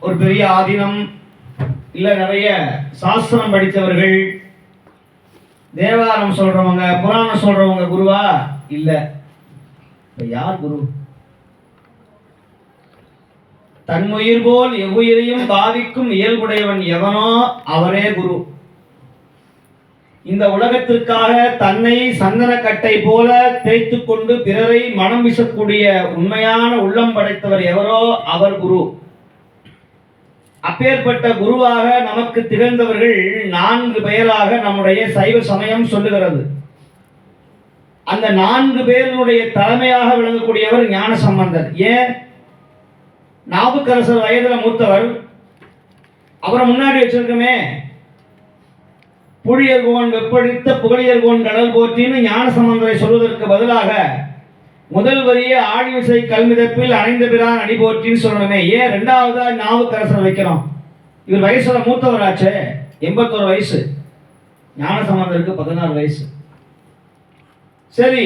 ஒரு பெரிய ஆதீனம் இல்லை நிறைய சாஸ்திரம் படித்தவர்கள், தேவாரம் சொல்றவங்க, புராணம் சொல்றவங்க குருவா? இல்ல. யார் குரு? தன்னுயிர் போல் எவ்வுயிரையும் பாவிக்கும் இயல்புடையவன் எவனோ அவரே குரு. இந்த உலகத்திற்காக தன்னை சந்தனக்கட்டை போல தேய்த்து கொண்டு பிறரை மனம் வீசக்கூடிய உண்மையான உள்ளம் படைத்தவர் எவரோ அவர் குரு. அப்பேற்பட்ட குருவாக நமக்கு திகழ்ந்தவர்கள் 4 பெயராக நம்முடைய சைவ சமயம் சொல்லுகிறது. அந்த 4 பேருடைய தலைமையாக விளங்கக்கூடியவர் ஞான சம்பந்தர். ஏன்? நாவுக்கரசர் வயதுல மூத்தவர். அவரை முன்னாடி வச்சிருக்கமே, புழியர்கோன் வெப்படித்த புகழியர்கோன் கடல் போற்றின்னு ஞான சம்பந்தரை சொல்வதற்கு பதிலாக முதல் வரியே ஆழிவிசை கல்மிதப்பில் அணைந்த பிரான் அடி போற்றின்னு சொல்லணுமே. ஏன் 2வதா நாவுக்கரசர் வைக்கிறோம்? இவர் வயசுல மூத்தவராச்சே, 81 வயசு. ஞான சம்பந்தருக்கு 16 வயசு. சரி,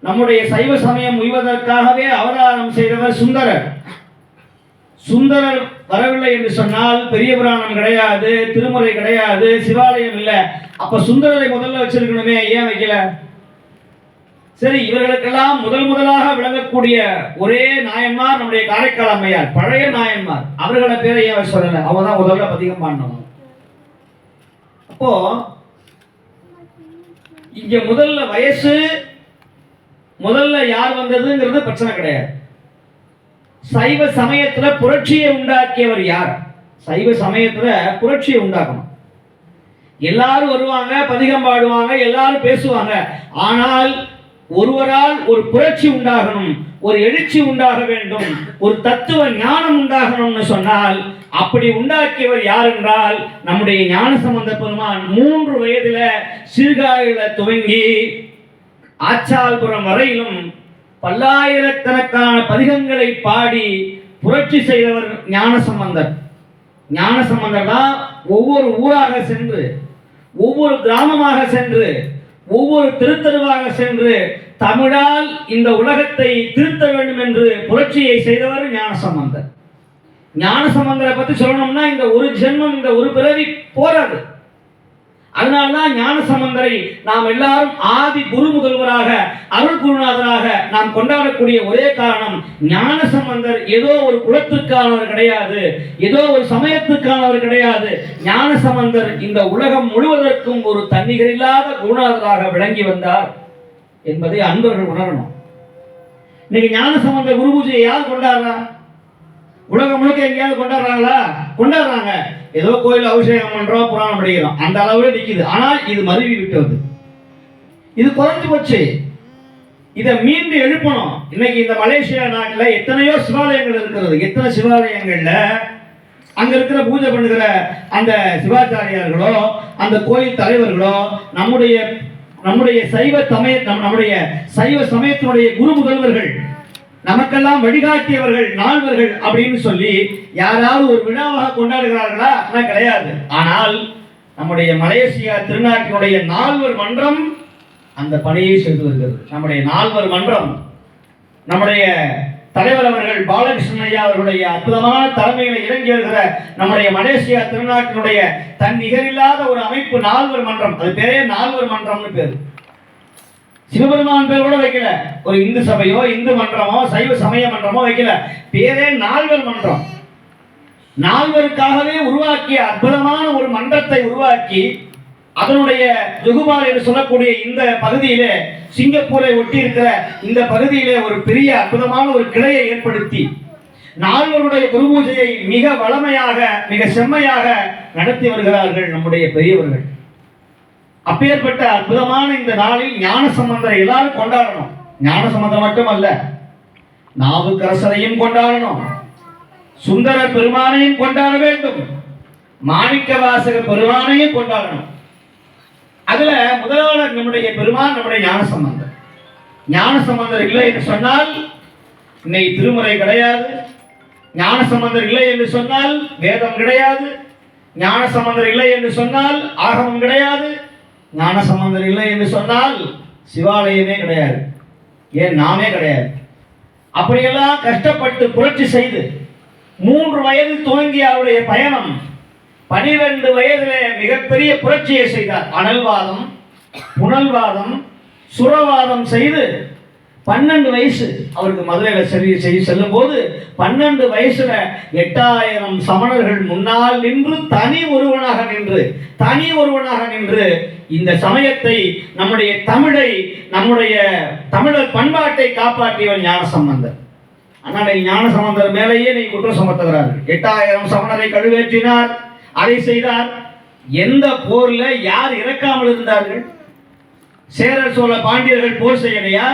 நம்முடைய சைவ சமயம் உய்வதற்காகவே அவதாரம் செய்தவர் சுந்தரர். சுந்தரர் வரவில்லை என்று சொன்னால் பெரிய புராணம் கிடையாது, திருமுறை கிடையாது, சிவாலயம் இல்லை. அப்ப சுந்தரரை முதல்ல வச்சிருக்கணுமே, ஏன் வைக்கல? சரி, இவர்களுக்கெல்லாம் முதலாக விளங்கக்கூடிய ஒரே நாயன்மார் நம்முடைய காரைக்கால் அம்மையார், பழைய நாயன்மார். அவர்களை பேரை ஏன் சொல்லல? அவங்க தான் முதல்ல பதிகம் பாடினவங்க. அப்போ இங்க முதல்ல வயசு, முதல்ல யார் வந்ததுங்கிறது பிரச்சனை கிடையாது. சைவ சமயத்துல புரட்சியை உண்டாக்கியவர் யார்? சைவ சமயத்துல புரட்சியை உண்டாக்கணும். எல்லாரும் வருவாங்க, பதிகம் பாடுவாங்க, எல்லாரும் பேசுவாங்க. ஆனால் ஒருவரால் ஒரு புரட்சி உண்டாகணும், ஒரு எழுச்சி உண்டாக வேண்டும், ஒரு தத்துவ ஞானம் உண்டாகணும்னு சொன்னால் அப்படி உண்டாக்கியவர் யார் என்றால் நம்முடைய ஞானசம்பந்த பெருமான். 3 வயதுல சீர்காழியில துவங்கி ஆச்சால்புரம் வரையிலும் பல்லாயிரக்கணக்கான பதிகங்களை பாடி புரட்சி செய்தவர் ஞானசம்பந்தர். ஞானசம்பந்தர் தான் ஒவ்வொரு ஊராக சென்று, ஒவ்வொரு கிராமமாக சென்று, ஒவ்வொரு திருத்தருவாக சென்று தமிழால் இந்த உலகத்தை திருத்த வேண்டும் என்று புரட்சியை செய்தவர் ஞானசம்பந்தர். ஞானசம்பந்தரை பற்றி சொல்லணும்னா இந்த ஒரு ஜென்மம், இந்த ஒரு பிறவி போராது. அதனால்தான் ஞானசம்பந்தரை நாம் எல்லாரும் ஆதி குரு முதல்வராக, அருள் குருநாதராக நாம் கொண்டாடக்கூடிய ஒரே காரணம், ஞானசம்பந்தர் ஏதோ ஒரு குலத்திற்கானவர் கிடையாது, ஏதோ ஒரு சமயத்திற்கானவர் கிடையாது. ஞானசம்பந்தர் இந்த உலகம் முழுவதற்கும் ஒரு தன்னிகரில்லாத குருநாதராக விளங்கி வந்தார் என்பதை அன்பர்கள் உணரணும். இன்னைக்கு ஞானசம்பந்தர் குரு பூஜையை யார் கொண்டாடுறா? உலகம் முழுக்க எங்கேயாவது கொண்டாடுறாங்களா? கொண்டாடுறாங்க. ஏதோ கோயில் அபிஷேகம் பண்றோம், புராணம் படிக்கிறோம், அந்த அளவுல நிக்குது. ஆனால் இது மருவி விட்டது, இது குறைஞ்சு போச்சு. இதை மீண்டும் எழுப்பணும். இன்னைக்கு இந்த மலேசியா நாட்டில் எத்தனையோ சிவாலயங்கள் இருக்கிறது. எத்தனை சிவாலயங்கள்ல அங்க இருக்கிற பூஜை பண்ணுகிற அந்த சிவாச்சாரியார்களோ, அந்த கோயில் தலைவர்களோ, நம்முடைய சைவ சமயத்தினுடைய குரு முதல்வர்கள், நமக்கெல்லாம் வழிகாட்டியவர்கள், நால்வர்கள் அப்படின்னு சொல்லி யாராவது ஒரு விழாவாக கொண்டாடுகிறார்களா? கிடையாது. ஆனால் நம்முடைய மலேசியா திருநாட்டினுடைய 4 மன்றம் அந்த பணியை செய்து வருகிறது. நம்முடைய 4 மன்றம், நம்முடைய தலைவர் அவர்கள் பாலகிருஷ்ணன் ஐயா அவர்களுடைய அற்புதமான தலைமையில இறங்கி வருகிற நம்முடைய மலேசியா திருநாட்டினுடைய தன் நிகரில்லாத ஒரு அமைப்பு 4 மன்றம். அது பேரே 4 மன்றம்னு பேரு. சிவபெருமான் பேர் கூட வைக்கல. ஒரு இந்து சபையோ, இந்து மன்றமோ, சைவ சமய மன்றமோ வைக்கல. பேரே 4 மன்றம். 4க்காகவே உருவாக்கிய அற்புதமான ஒரு மன்றத்தை உருவாக்கி, அதனுடைய ஜுகுபால் என்று சொல்லக்கூடிய இந்த பகுதியிலே, சிங்கப்பூரை ஒட்டி இருக்கிற இந்த பகுதியிலே ஒரு பெரிய அற்புதமான ஒரு கிளையை ஏற்படுத்தி 4 குரு பூஜையை மிக வளமையாக, மிக செம்மையாக நடத்தி வருகிறார்கள் நம்முடைய பெரியவர்கள். அப்பேற்பட்ட அற்புதமான இந்த நாளில் ஞானசம்பந்தரை எல்லாரும் கொண்டாடணும். ஞானசம்பந்தர் மட்டுமல்ல, நாவுக்கரசரையும் கொண்டாடணும், சுந்தரர் பெருமானையும் கொண்டாட வேண்டும், மாணிக்க வாசக பெருமானையும் கொண்டாடணும். அதுல முதலாளர் நம்முடைய பெருமான், நம்முடைய ஞானசம்பந்தர். ஞானசம்பந்தர் இல்லை என்று சொன்னால் இன்னைக்கு திருமுறை கிடையாது. ஞானசம்பந்தர் இல்லை என்று சொன்னால் வேதம் கிடையாது. ஞானசம்பந்தர் இல்லை என்று சொன்னால் ஆகமம் கிடையாது. ஞானசம்பந்தர் இல்லை என்று சொன்னால் சிவாலயமே கிடையாது, ஏன் நாமே கிடையாது. அப்படியெல்லாம் கஷ்டப்பட்டு புரட்சி செய்து 3 வயதில் துவங்கிய அவருடைய பயணம் 12 வயதிலே மிகப்பெரிய புரட்சியை செய்தார். அனல்வாதம், புனல்வாதம், சுரவாதம் செய்து 12 வயசு அவருக்கு மதுரையில் செல்லும் போது 12 வயசுல 8000 சமணர்கள் முன்னால் நின்று தனி ஒருவனாக நின்று இந்த சமயத்தை, நம்முடைய தமிழை, நம்முடைய தமிழர் பண்பாட்டை காப்பாற்றியவர் ஞானசம்பந்தர். ஆனால் ஞானசம்பந்தர் மேலேயே நீ குற்றம் சுமத்துகிறார்கள். 8000 சமணரை கழுவேற்றினார், அதை செய்தார். எந்த போர்ல யார் இறக்காமல் இருந்தார்கள்? சேரர் சோழ பாண்டியர்கள் போர் செய்யலையா?